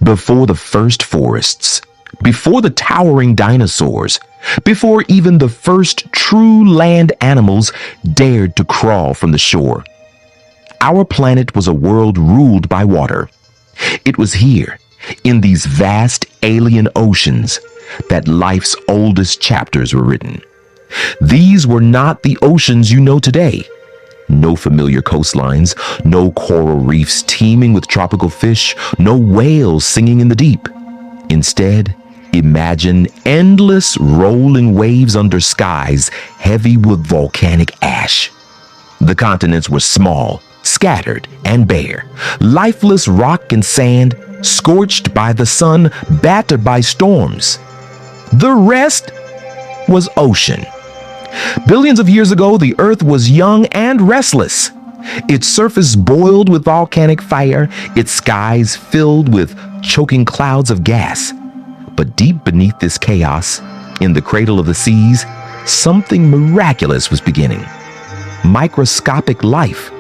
Before the first forests, before the towering dinosaurs, before even the first true land animals dared to crawl from the shore. Our planet was a world ruled by water. It was here, in these vast alien oceans, that life's oldest chapters were written. These were not the oceans you know today. No familiar coastlines, no coral reefs teeming with tropical fish, no whales singing in the deep. Instead, imagine endless rolling waves under skies heavy with volcanic ash. The continents were small, scattered, and bare, lifeless rock and sand, scorched by the sun, battered by storms. The rest was ocean. Billions of years ago, the Earth was young and restless. Its surface boiled with volcanic fire, its skies filled with choking clouds of gas. But deep beneath this chaos, in the cradle of the seas, something miraculous was beginning. Microscopic life,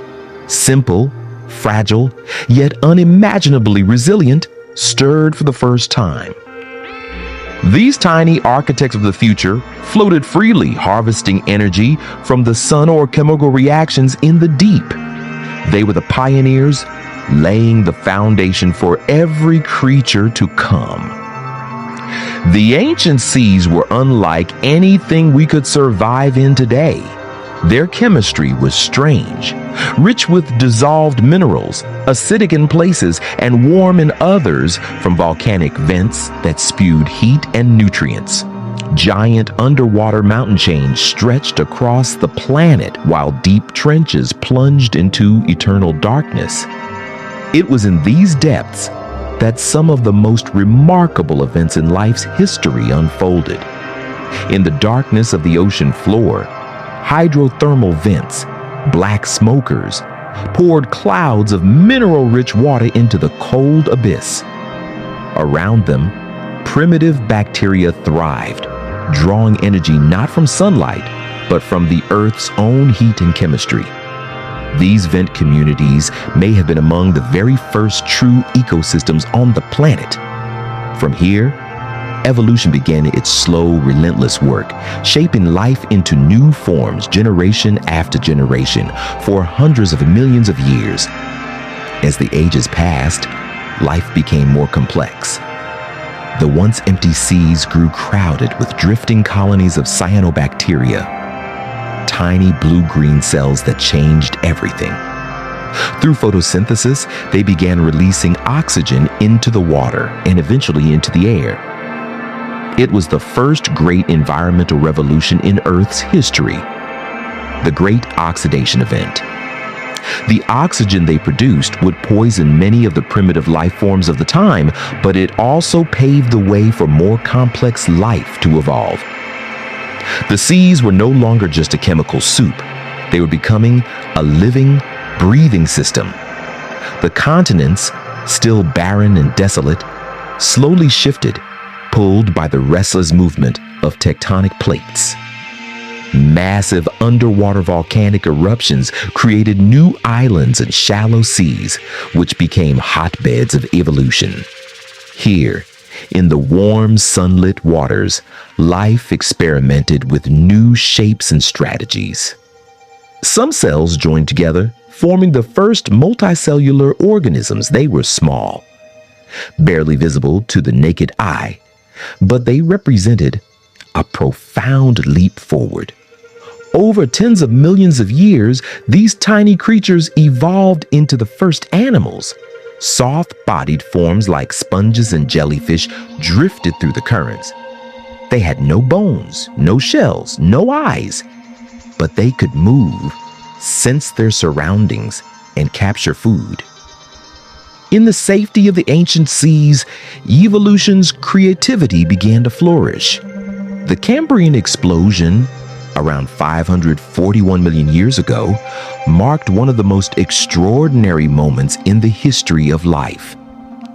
simple, fragile, yet unimaginably resilient, stirred for the first time. These tiny architects of the future floated freely, harvesting energy from the sun or chemical reactions in the deep. They were the pioneers, laying the foundation for every creature to come. The ancient seas were unlike anything we could survive in today. Their chemistry was strange, rich with dissolved minerals, acidic in places and warm in others from volcanic vents that spewed heat and nutrients. Giant underwater mountain chains stretched across the planet while deep trenches plunged into eternal darkness. It was in these depths that some of the most remarkable events in life's history unfolded. In the darkness of the ocean floor, hydrothermal vents, black smokers, poured clouds of mineral-rich water into the cold abyss. Around them, primitive bacteria thrived, drawing energy not from sunlight, but from the Earth's own heat and chemistry. These vent communities may have been among the very first true ecosystems on the planet. From here, evolution began its slow, relentless work, shaping life into new forms generation after generation for hundreds of millions of years. As the ages passed, life became more complex. The once empty seas grew crowded with drifting colonies of cyanobacteria, tiny blue-green cells that changed everything. Through photosynthesis, they began releasing oxygen into the water and eventually into the air. It was the first great environmental revolution in Earth's history, the Great Oxidation Event. The oxygen they produced would poison many of the primitive life forms of the time, but it also paved the way for more complex life to evolve. The seas were no longer just a chemical soup. They were becoming a living, breathing system. The continents, still barren and desolate, slowly shifted, pulled by the restless movement of tectonic plates. Massive underwater volcanic eruptions created new islands and shallow seas, which became hotbeds of evolution. Here, in the warm, sunlit waters, life experimented with new shapes and strategies. Some cells joined together, forming the first multicellular organisms. They were small, barely visible to the naked eye, but they represented a profound leap forward. Over tens of millions of years, these tiny creatures evolved into the first animals. Soft-bodied forms like sponges and jellyfish drifted through the currents. They had no bones, no shells, no eyes, but they could move, sense their surroundings, and capture food. In the safety of the ancient seas, evolution's creativity began to flourish. The Cambrian Explosion, around 541 million years ago, marked one of the most extraordinary moments in the history of life.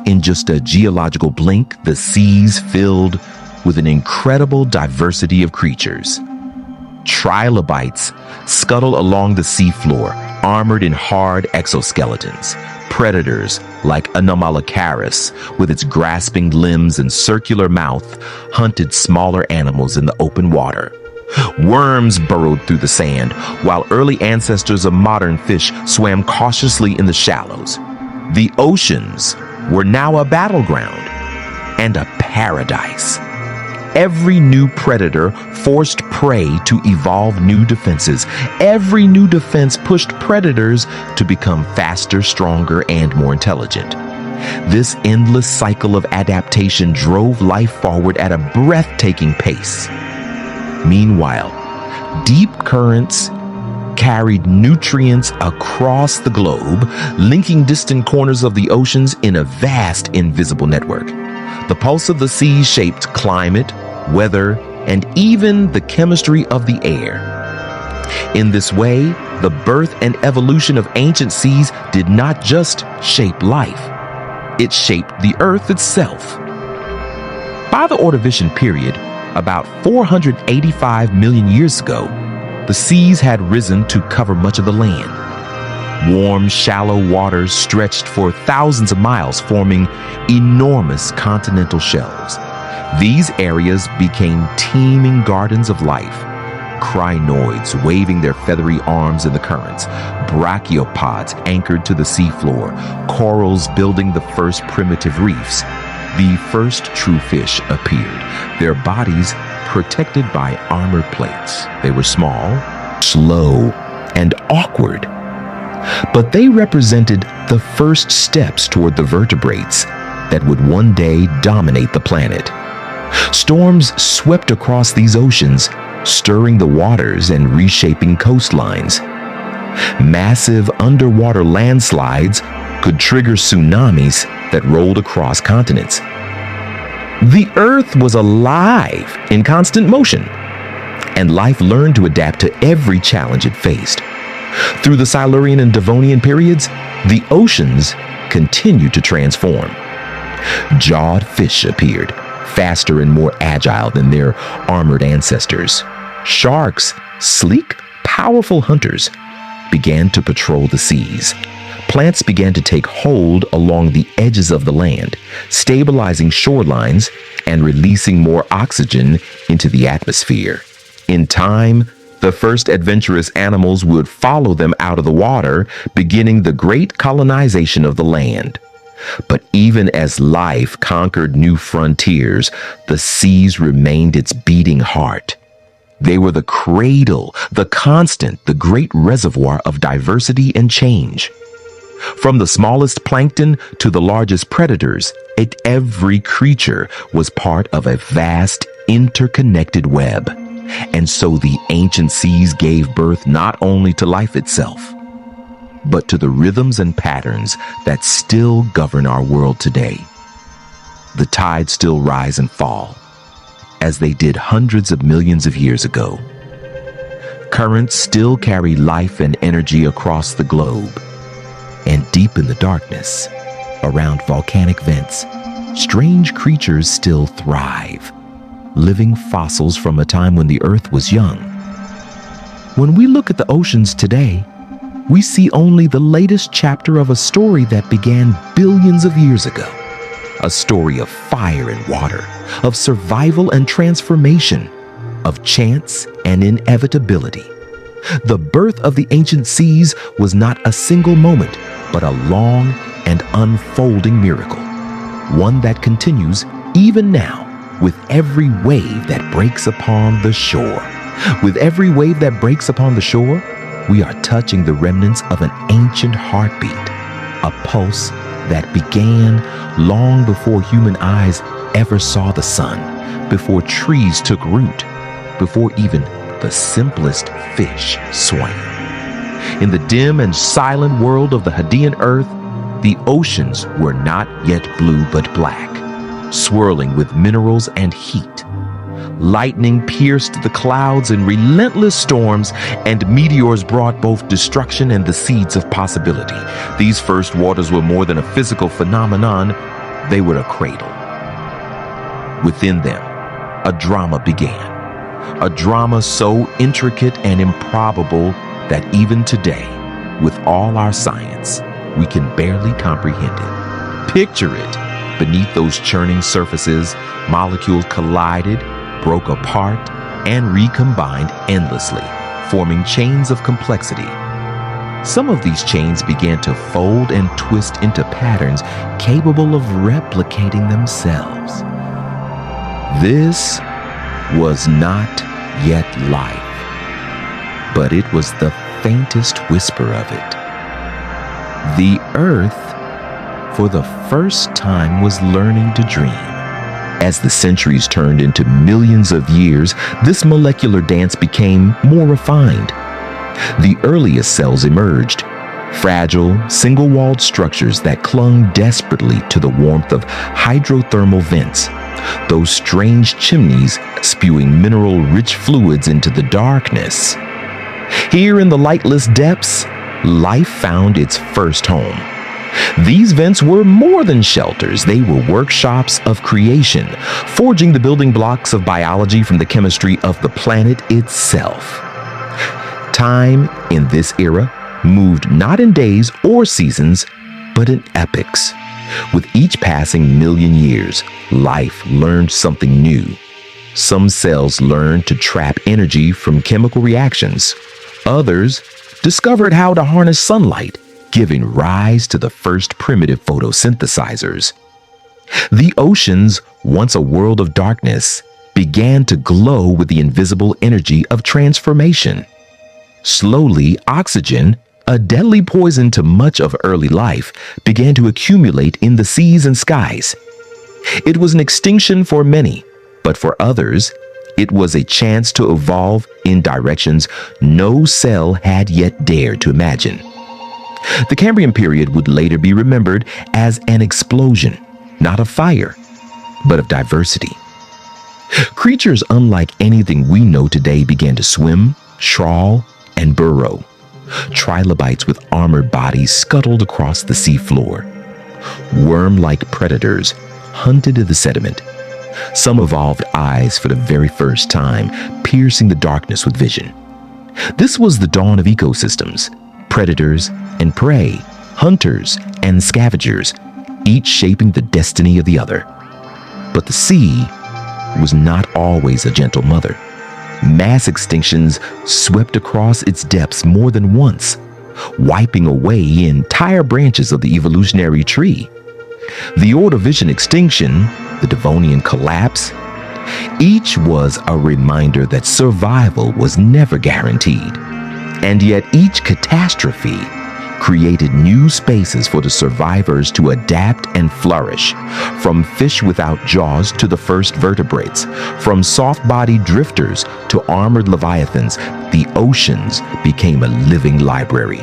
In just a geological blink, the seas filled with an incredible diversity of creatures. Trilobites scuttled along the seafloor, armored in hard exoskeletons. Predators like Anomalocaris, with its grasping limbs and circular mouth, hunted smaller animals in the open water. Worms burrowed through the sand, while early ancestors of modern fish swam cautiously in the shallows. The oceans were now a battleground and a paradise. Every new predator forced prey to evolve new defenses. Every new defense pushed predators to become faster, stronger, and more intelligent. This endless cycle of adaptation drove life forward at a breathtaking pace. Meanwhile, deep currents carried nutrients across the globe, linking distant corners of the oceans in a vast invisible network. The pulse of the sea shaped climate, weather, and even the chemistry of the air. In this way, the birth and evolution of ancient seas did not just shape life, it shaped the earth itself. By the Ordovician period, about 485 million years ago, the seas had risen to cover much of the land. Warm, shallow waters stretched for thousands of miles, forming enormous continental shelves. These areas became teeming gardens of life. Crinoids waving their feathery arms in the currents, brachiopods anchored to the seafloor, corals building the first primitive reefs. The first true fish appeared, their bodies protected by armor plates. They were small, slow, and awkward. But they represented the first steps toward the vertebrates that would one day dominate the planet. Storms swept across these oceans, stirring the waters and reshaping coastlines. Massive underwater landslides could trigger tsunamis that rolled across continents. The Earth was alive, in constant motion, and life learned to adapt to every challenge it faced. Through the Silurian and Devonian periods, the oceans continued to transform. Jawed fish appeared, faster and more agile than their armored ancestors. Sharks, sleek, powerful hunters, began to patrol the seas. Plants began to take hold along the edges of the land, stabilizing shorelines and releasing more oxygen into the atmosphere. In time, the first adventurous animals would follow them out of the water, beginning the great colonization of the land. But even as life conquered new frontiers, the seas remained its beating heart. They were the cradle, the constant, the great reservoir of diversity and change. From the smallest plankton to the largest predators, every creature was part of a vast, interconnected web. And so the ancient seas gave birth not only to life itself, but to the rhythms and patterns that still govern our world today. The tides still rise and fall, as they did hundreds of millions of years ago. Currents still carry life and energy across the globe. And deep in the darkness, around volcanic vents, strange creatures still thrive, living fossils from a time when the Earth was young. When we look at the oceans today, we see only the latest chapter of a story that began billions of years ago. A story of fire and water, of survival and transformation, of chance and inevitability. The birth of the ancient seas was not a single moment, but a long and unfolding miracle. One that continues even now with every wave that breaks upon the shore. With every wave that breaks upon the shore, we are touching the remnants of an ancient heartbeat, a pulse that began long before human eyes ever saw the sun, before trees took root, before even the simplest fish swam. In the dim and silent world of the Hadean Earth, the oceans were not yet blue but black, swirling with minerals and heat. Lightning pierced the clouds in relentless storms, and meteors brought both destruction and the seeds of possibility. These first waters were more than a physical phenomenon, they were a cradle. Within them, a drama began. A drama so intricate and improbable that even today, With all our science, we can barely comprehend it. Picture it. Beneath those churning surfaces, molecules collided, broke apart, and recombined endlessly, forming chains of complexity. Some of these chains began to fold and twist into patterns capable of replicating themselves. This was not yet life, but it was the faintest whisper of it. The Earth, for the first time, was learning to dream. As the centuries turned into millions of years, this molecular dance became more refined. The earliest cells emerged, fragile, single-walled structures that clung desperately to the warmth of hydrothermal vents, those strange chimneys spewing mineral-rich fluids into the darkness. Here in the lightless depths, life found its first home. These vents were more than shelters. They were workshops of creation, forging the building blocks of biology from the chemistry of the planet itself. Time in this era moved not in days or seasons, but in epochs. With each passing million years, life learned something new. Some cells learned to trap energy from chemical reactions. Others discovered how to harness sunlight, giving rise to the first primitive photosynthesizers. The oceans, once a world of darkness, began to glow with the invisible energy of transformation. Slowly, oxygen, a deadly poison to much of early life, began to accumulate in the seas and skies. It was an extinction for many, but for others, it was a chance to evolve in directions no cell had yet dared to imagine. The Cambrian period would later be remembered as an explosion, not of fire, but of diversity. Creatures unlike anything we know today began to swim, trawl, and burrow. Trilobites with armored bodies scuttled across the seafloor. Worm-like predators hunted in the sediment. Some evolved eyes for the very first time, piercing the darkness with vision. This was the dawn of ecosystems. Predators and prey, hunters and scavengers, each shaping the destiny of the other. But the sea was not always a gentle mother. Mass extinctions swept across its depths more than once, wiping away entire branches of the evolutionary tree. The Ordovician extinction, the Devonian collapse, each was a reminder that survival was never guaranteed. And yet each catastrophe created new spaces for the survivors to adapt and flourish, from fish without jaws to the first vertebrates, from soft-bodied drifters to armored leviathans. The oceans became a living library.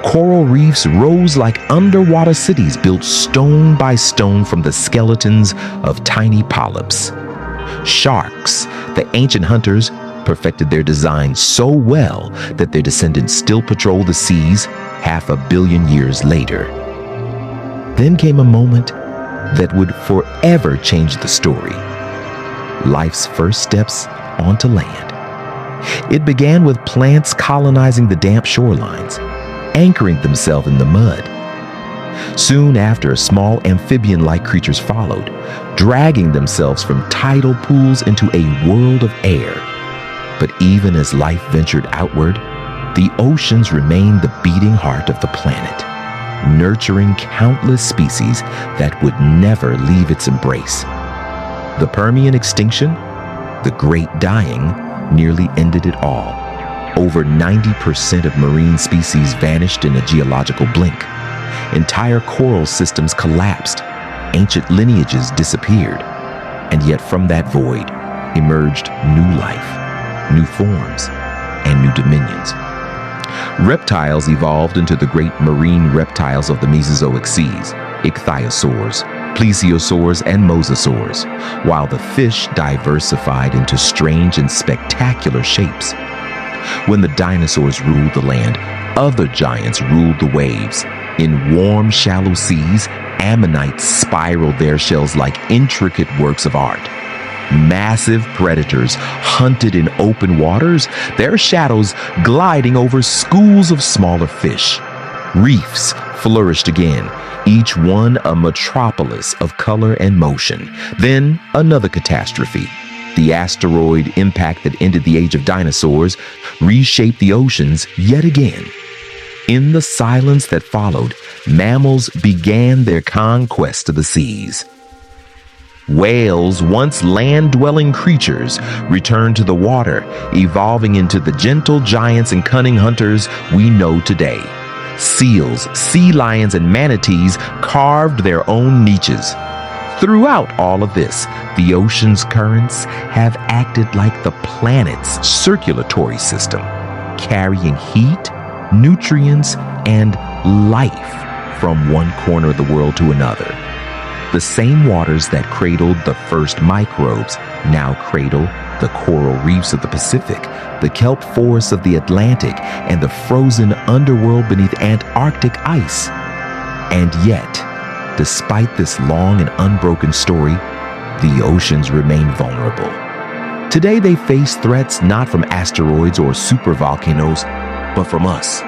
Coral reefs rose like underwater cities built stone by stone from the skeletons of tiny polyps. Sharks, the ancient hunters, perfected their design so well that their descendants still patrol the seas 500 million years later. Then came a moment that would forever change the story. Life's first steps onto land. It began with plants colonizing the damp shorelines, anchoring themselves in the mud. Soon after, small amphibian-like creatures followed, dragging themselves from tidal pools into a world of air. But even as life ventured outward, the oceans remained the beating heart of the planet, nurturing countless species that would never leave its embrace. The Permian extinction, the Great Dying, nearly ended it all. Over 90% of marine species vanished in a geological blink. Entire coral systems collapsed. Ancient lineages disappeared. And yet from that void emerged new life, new forms, and new dominions. Reptiles evolved into the great marine reptiles of the Mesozoic seas, ichthyosaurs, plesiosaurs, and mosasaurs, while the fish diversified into strange and spectacular shapes. When the dinosaurs ruled the land, other giants ruled the waves. In warm, shallow seas, ammonites spiraled their shells like intricate works of art. Massive predators hunted in open waters, their shadows gliding over schools of smaller fish. Reefs flourished again, each one a metropolis of color and motion. Then another catastrophe. The asteroid impact that ended the age of dinosaurs reshaped the oceans yet again. In the silence that followed, mammals began their conquest of the seas. Whales, once land-dwelling creatures, returned to the water, evolving into the gentle giants and cunning hunters we know today. Seals, sea lions, and manatees carved their own niches. Throughout all of this, the ocean's currents have acted like the planet's circulatory system, carrying heat, nutrients, and life from one corner of the world to another. The same waters that cradled the first microbes now cradle the coral reefs of the Pacific, the kelp forests of the Atlantic, and the frozen underworld beneath Antarctic ice. And yet, despite this long and unbroken story, the oceans remain vulnerable. Today they face threats not from asteroids or supervolcanoes, but from us.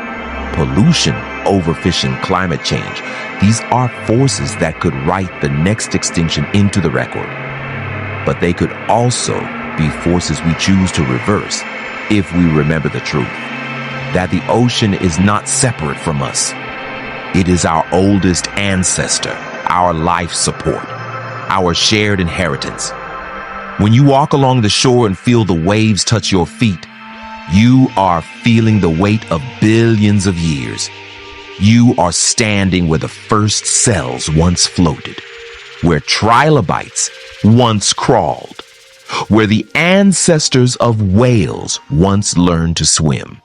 Pollution, overfishing, climate change. These are forces that could write the next extinction into the record. But they could also be forces we choose to reverse if we remember the truth. That the ocean is not separate from us. It is our oldest ancestor, our life support, our shared inheritance. When you walk along the shore and feel the waves touch your feet, you are feeling the weight of billions of years. You are standing where the first cells once floated, where trilobites once crawled, where the ancestors of whales once learned to swim.